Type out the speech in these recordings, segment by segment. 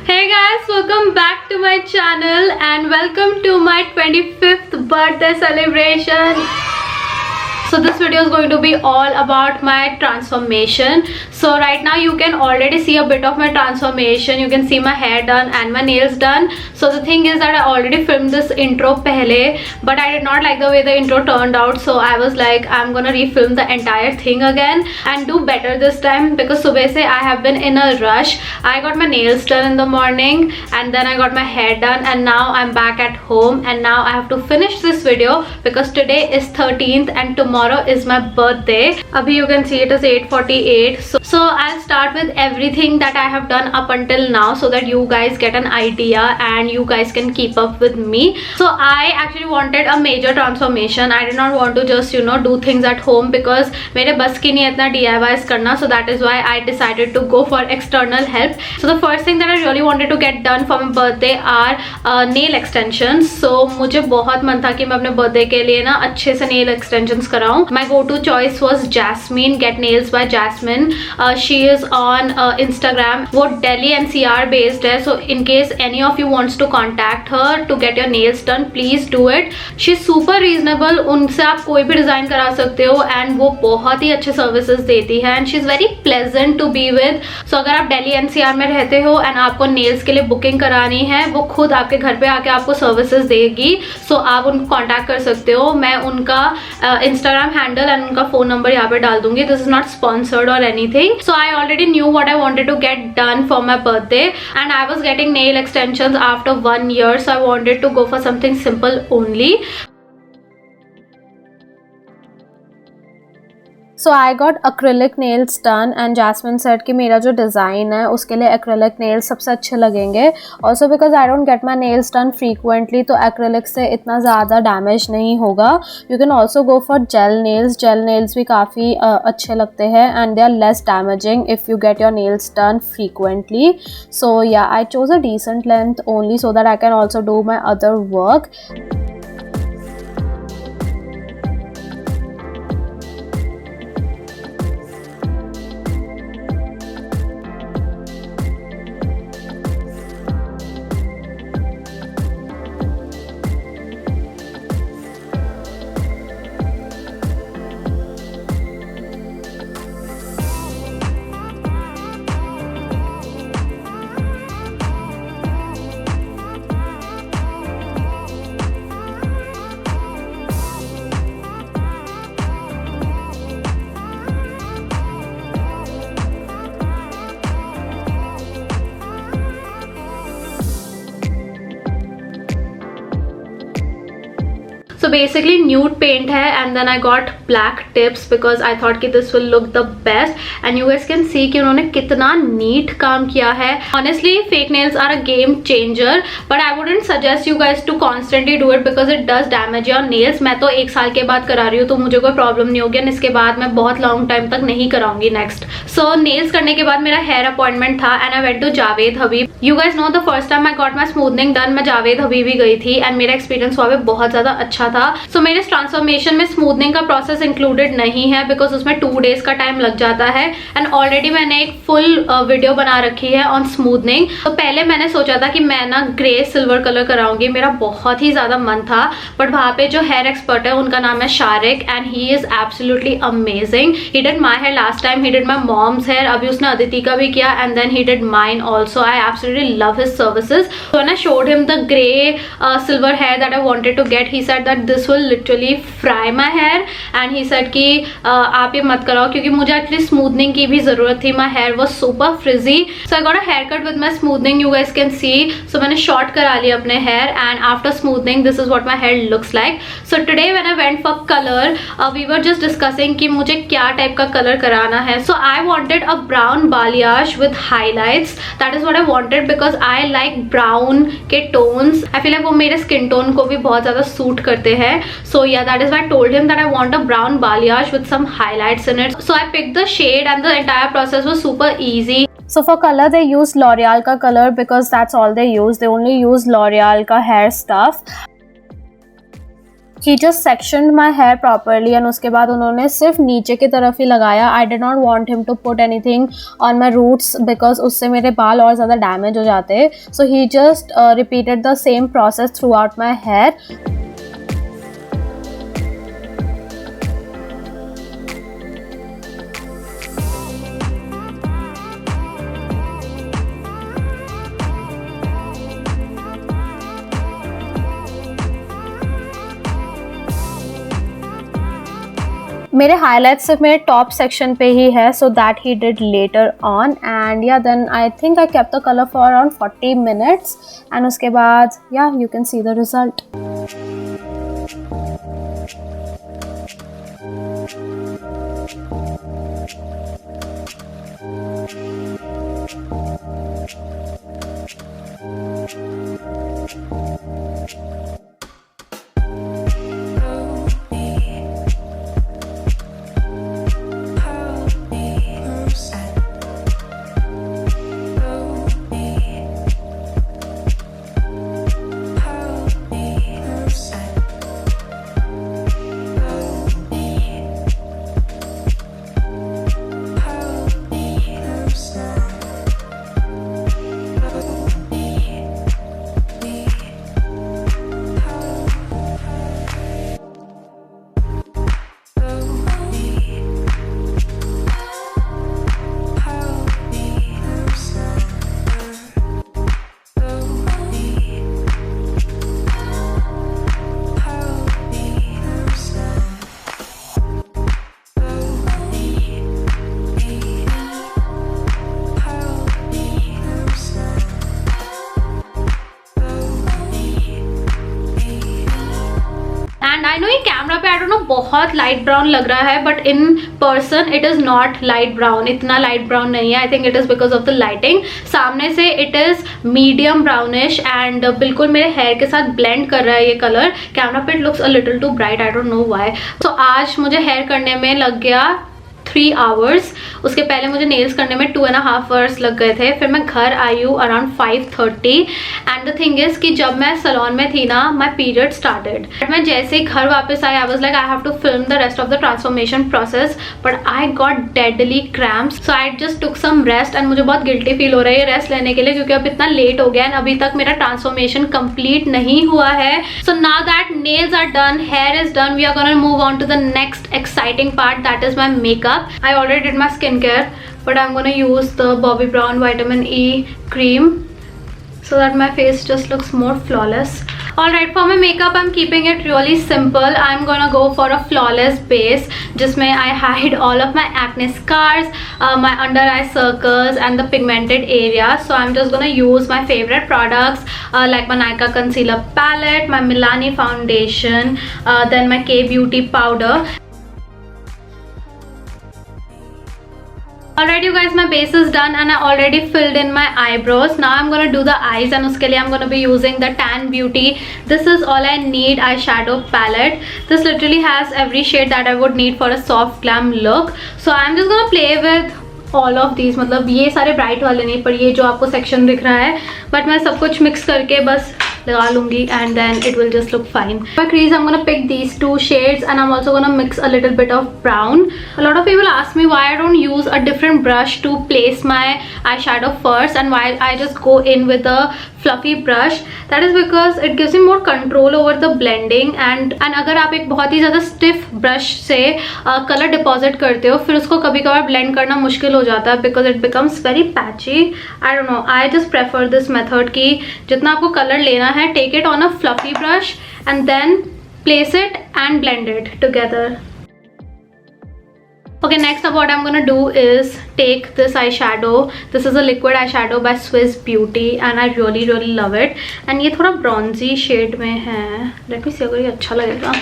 Hey guys, welcome back to my channel and welcome to my 25th birthday celebration. So this video is going to be all about my transformation. So right now you can already see a bit of my transformation. You can see my hair done and my nails done. So the thing is that I already filmed this intro pehle, but I did not like the way the intro turned out. So I was like, I'm gonna refilm the entire thing again and do better this time, because subah se I have been in a rush. I got my nails done in the morning and then I got my hair done, and now I'm back at home and now I have to finish this video because today is 13th and tomorrow is my birthday. Abhi you can see it is 8:48. So I'll start with everything that I have done up until now so that you guys get an idea and you guys can keep up with me. So I actually wanted a major transformation. I did not want to just do things at home because मेरे बस की नहीं है इतना DIYs करना. So that is why I decided to go for external help. So the first thing that I really wanted to get done for my birthday are nail extensions. So मुझे बहुत मन था कि मैं अपने birthday के लिए ना अच्छे से nail extensions कराऊं. My go-to choice was Jasmine, Get Nails by Jasmine. She is on Instagram. वो Delhi NCR based है. So in case any of you wants to contact her to get your nails done, please do it. She's super reasonable. उनसे आप कोई भी design करा सकते हो and वो बहुत ही अच्छे सर्विसेज देती है and she's very pleasant to be with. So अगर आप Delhi NCR में रहते हो and आपको nails के लिए बुकिंग करानी है, वो खुद आपके घर पे आके आपको सर्विसेज देगी. So आप उनको कॉन्टैक्ट कर सकते हो. मैं उनका Instagram handle and उनका phone number यहाँ पे डाल दूंगी. This is not sponsored or anything. So I already knew what I wanted to get done for my birthday and I was getting nail extensions after 1 year. So I wanted to go for something simple only. So I got acrylic nails done and Jasmine said कि मेरा जो design है उसके लिए acrylic nails सबसे अच्छे लगेंगे. Also because I don't get my nails done frequently, तो acrylic से इतना ज़्यादा damage नहीं होगा. You can also go for gel nails. Gel nails भी काफ़ी अच्छे लगते हैं and they are less damaging if you get your nails done frequently. So yeah, I chose a decent length only so that I can also do my other work. So basically nude paint है and then I got black tips because I thought कि this will look the best and you guys can see कि उन्होंने कितना neat काम किया है. Honestly fake nails are a game changer but I wouldn't suggest you guys to constantly do it because it does damage your nails. मैं तो 1 साल के बाद करा रही हूँ तो मुझे कोई प्रॉब्लम नहीं होगी, इसके बाद मैं बहुत लॉन्ग टाइम तक नहीं कराऊंगी नेक्स्ट. So nails करने के बाद मेरा hair appointment था and I went to Javed Habib. You guys know the first time I got my smoothing done मैं Javed Habib ही गई थी and मेरा एक्सपीरियंस वहाँ पे बहुत ज़्यादा अच्छा था. सो मेरे ट्रांसफॉर्मेशन में स्मूथनिंग का प्रोसेस इंक्लूडेड नहीं है बिकॉज उसमें 2 days का टाइम लग जाता है एंड ऑलरेडी मैंने एक फुल वीडियो बना रखी है ऑन स्मूथनिंग. तो पहले मैंने सोचा था कि मैं ना ग्रे सिल्वर कलर कराऊंगी, मेरा बहुत ही ज़्यादा मन था, बट वहाँ पे जो हेयर एक्सपर्ट है उनका नाम है Shariq and he is absolutely amazing. He did my hair last time, he did my mom's hair, अभी उसने अदिति का भी किया and then he did mine also. I absolutely love his services. So when I showed him the grey silver hair that I wanted to get, he said that this will literally fry my hair and he said कि आप ये मत कराओ क्योंकि मुझे actually smoothening की भी जरूरत थी. My hair was super frizzy. So I got a hair cut with my smoothening, you guys can see. So मैंने शॉर्ट करा लिया अपने hair and after smoothening this is what my hair looks like. So today when I went for colour we were just discussing कि मुझे क्या type का colour कराना है. So I wanted a brown balayage with highlights. That is what I wanted because I like brown के tones. I feel like वो मेरे skin tone को भी बहुत ज़्यादा सूट करते हैं. So yeah, that is why I told him that I want a brown balayage with some highlights in it. So I picked the shade and the entire process was super easy. So for color they use L'Oreal ka color because that's all they use. They only use L'Oreal ka hair stuff. He just sectioned my hair properly and उसके बाद उन्होंने सिर्फ नीचे की तरफ ही लगाया. I did not want him to put anything on my roots because उससे मेरे बाल और ज़्यादा डैमेज हो जाते. So he just repeated the same process throughout my hair. मेरे हाईलाइट सिर्फ मेरे टॉप सेक्शन पे ही है, so that he did later on. And yeah then I think I kept the colour for around 40 minutes and उसके बाद yeah you can see the result. I know ये camera पे I don't know बहुत light brown लग रहा है, but in person it is not light brown. इतना light brown नहीं है. I think it is because of the lighting. सामने से it is medium brownish and बिल्कुल मेरे हेयर के साथ ब्लेंड कर रहा है ये कलर. कैमरा पे it looks a little too bright, I don't know why. So आज मुझे हेयर करने में लग गया 3 आवर्स. उसके पहले मुझे नेल्स करने में 2.5 आवर्स लग गए थे. फिर मैं घर आई हूँ around 5:30 and the thing is कि जब मैं सलोन में थी ना, माई पीरियड स्टार्टेड. बट मैं जैसे ही घर वापस आई was like I have to film the rest of the transformation process, but I got deadly cramps. So I just took some rest and मुझे बहुत गिल्टी फील हो रहा है रेस्ट लेने के लिए, क्योंकि अब इतना लेट हो गया एंड अभी तक मेरा ट्रांसफॉर्मेशन कंप्लीट नहीं हुआ है. So now that nails are done, hair is done, we are gonna move on to the next exciting part, that is my makeup. I already did my skincare, but I'm gonna use the Bobbi Brown vitamin E cream so that my face just looks more flawless. Alright, for my makeup I'm keeping it really simple. I'm gonna go for a flawless base जिसमें I hide all of my acne scars, my under eye circles and the pigmented areas. So I'm just gonna use my favorite products like my Nykaa concealer palette, my Milani foundation, then my K Beauty powder. Alright you guys, my base is done and I already filled in my eyebrows. Now I'm gonna do the eyes and uske liye I'm gonna be using the Tan Beauty. This is all I need eyeshadow palette. This literally has every shade that I would need for a soft glam look. So I'm just gonna play with all of these. मतलब ये सारे bright वाले नहीं, पर ये जो आपको section दिख रहा है, बट मैं सब कुछ मिक्स करके बस लगा लूंगी and then it will just look fine. For crease I'm gonna pick these 2 shades and I'm also gonna mix a little bit of brown. A lot of people ask me why I don't use a different brush to place my eyeshadow first and why I just go in with a fluffy brush. That is because it gives me more control over the blending and अगर आप एक बहुत ही ज़्यादा stiff brush से color deposit करते हो, फिर उसको कभी कभार blend करना मुश्किल हो जाता है because it becomes very patchy. I don't know, I just prefer this method कि जितना आपको color लेना है, take it on a fluffy brush and then place it and blend it together. Okay, next up what I'm gonna do is take this eyeshadow. This is a liquid eyeshadow by Swiss Beauty and I really love it. And ये थोड़ा bronzy shade में है. Let me see अगर ये अच्छा लगेगा.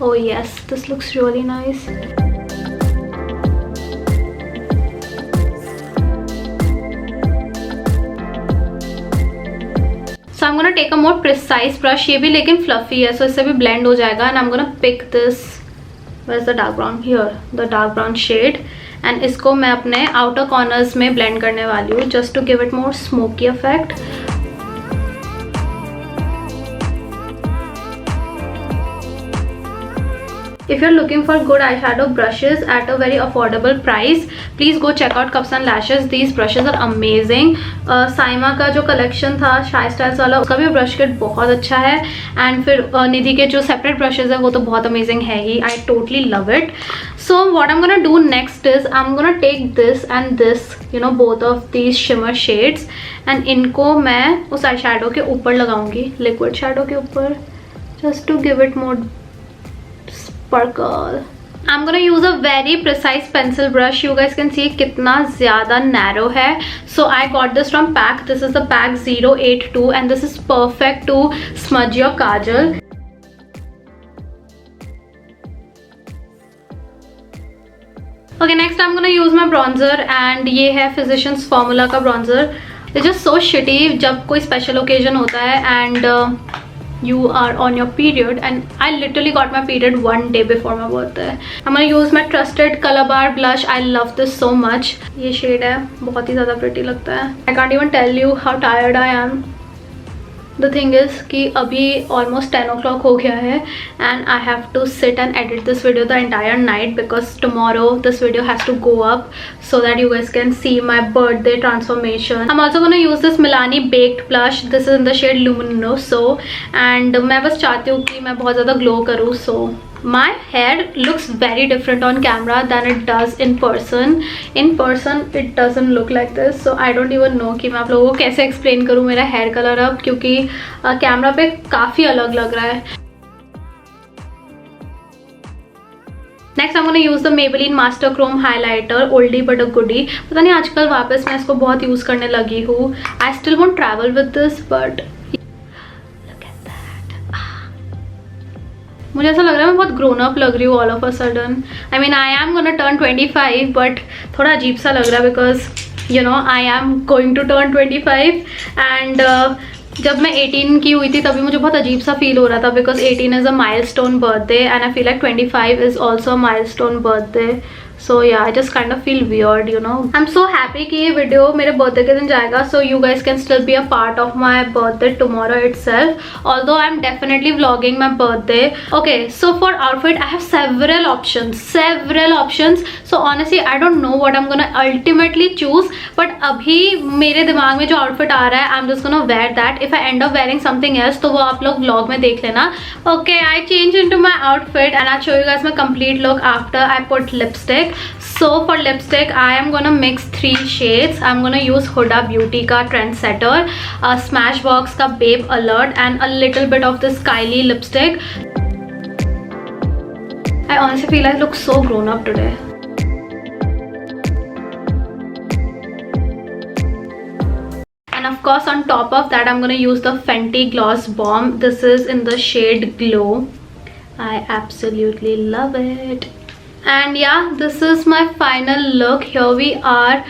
Oh yes, this looks really nice. So I'm gonna take a more precise brush. ये भी लेकिन fluffy है, so इससे भी blend हो जाएगा. And I'm gonna pick this. Where's the dark brown? Here, the dark brown shade. And इसको मैं अपने outer corners में blend करने वाली हूँ, just to give it more smoky effect. If you're looking for good eyeshadow brushes at a very affordable price, please go check out Cups and Lashes. These brushes are amazing. Saima का जो collection था शाई styles वाला, उसका भी brush kit बहुत अच्छा है. एंड फिर निधि के जो सेपरेट ब्रशेज है वो तो बहुत अमेजिंग है ही. I totally love it. So what I'm gonna do next is I'm gonna take this and this, you know, both of these shimmer shades, and इनको मैं उस आई शेडो के ऊपर लगाऊंगी, लिक्विड शेडो के ऊपर, just to give it more sparkle. I'm gonna use a very precise pencil brush. You guys can see कितना ज़्यादा narrow है. So I got this from PAC. This is the PAC 082 and this is perfect to smudge your kajal. Okay, next I'm gonna use my bronzer and ये है Physicians Formula का bronzer. It's just so shitty जब कोई special occasion होता है and you are on your period, and I literally got my period one day before my birthday. I'm gonna use my trusted Color Bar blush. I love this so much. ये shade है, बहुत ही ज़्यादा pretty लगता है. I can't even tell you how tired I am. The thing is कि अभी almost 10 o'clock हो गया है and I have to sit and edit this video the entire night because tomorrow this video has to go up so that you guys can see my birthday transformation. I'm also gonna use this Milani Baked Blush. This is in the shade Luminoso and मैं बस चाहती हूँ कि मैं बहुत ज़्यादा glow करूँ. So my hair looks very different on camera than it does in person. In person it doesn't look like this, so I don't even know कि मैं आप लोगों को कैसे explain करूँ मेरा hair color अब, क्योंकि कैमरा पे काफ़ी अलग लग रहा है. Next I'm gonna use the Maybelline Master Chrome Highlighter, oldie but a goodie. पता नहीं आजकल वापस मैं इसको बहुत यूज़ करने लगी हूँ. I still won't travel with this, but मुझे ऐसा लग रहा है मैं बहुत ग्रोन अप लग रही हूँ all of a sudden. I mean I am gonna turn 25 but थोड़ा अजीब सा लग रहा है because you know I am going to turn 25 and जब मैं 18 की हुई थी तभी मुझे बहुत अजीब सा फील हो रहा था because 18 is a milestone birthday and I feel like 25 is also a milestone birthday. So yeah, I just kind of feel weird, you know. I'm so happy कि ये वीडियो मेरे बर्थडे के दिन जाएगा, so you guys can still be a part of my birthday tomorrow itself. Although I'm definitely vlogging my birthday. Okay, so for outfit I have several options. So honestly I don't know what I'm gonna ultimately choose. But अभी मेरे दिमाग में जो outfit आ रहा है I'm just gonna wear that. If I end up wearing something else तो वो आप लोग vlog में देख लेना. Okay, I change into my outfit and I'll show you guys my complete look after I put lipstick. So for lipstick I am gonna mix 3 shades. I'm gonna use Huda Beauty का Trendsetter, Smashbox का Babe Alert and a little bit of this Kylie lipstick. I honestly feel I look so grown up today. And of course on top of that I'm gonna use the Fenty Gloss Bomb. This is in the shade Glow. I absolutely love it. And yeah, this is my final look. Here we are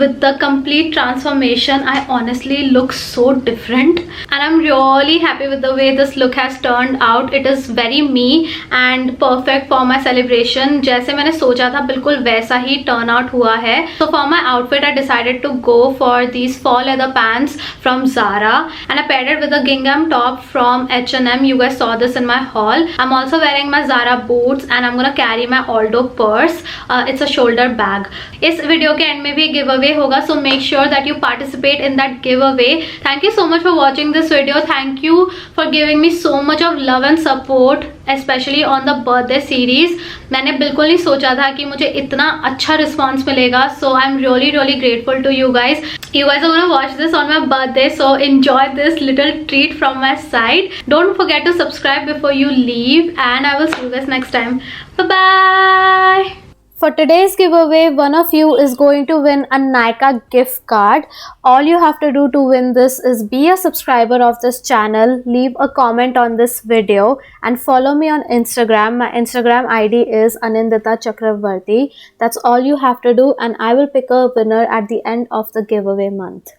with the complete transformation. I honestly look so different and I'm really happy with the way this look has turned out. It is very me and perfect for my celebration. जैसे मैंने सोचा था बिल्कुल वैसा ही turn out हुआ है. So for my outfit I decided to go for these fall leather pants from Zara and I paired it with a gingham top from H&M. You guys saw this in my haul. I'm also wearing my Zara boots and I'm gonna carry my Aldo purse. It's a shoulder bag. इस video के and में भी give away होगा, so make sure that you participate in that giveaway. Thank you so much for watching this video. Thank you for giving me so much of love and support, especially on the birthday series. मैंने बिल्कुल नहीं सोचा था कि मुझे इतना अच्छा response मिलेगा, so I'm really grateful to you guys. You guys are gonna watch this on my birthday, so enjoy this little treat from my side. Don't forget to subscribe before you leave and I will see you guys next time. Bye bye. For today's giveaway, one of you is going to win a Nykaa gift card. All you have to do to win this is be a subscriber of this channel, leave a comment on this video and follow me on Instagram. My Instagram ID is Anindita Chakravarti. That's all you have to do and I will pick a winner at the end of the giveaway month.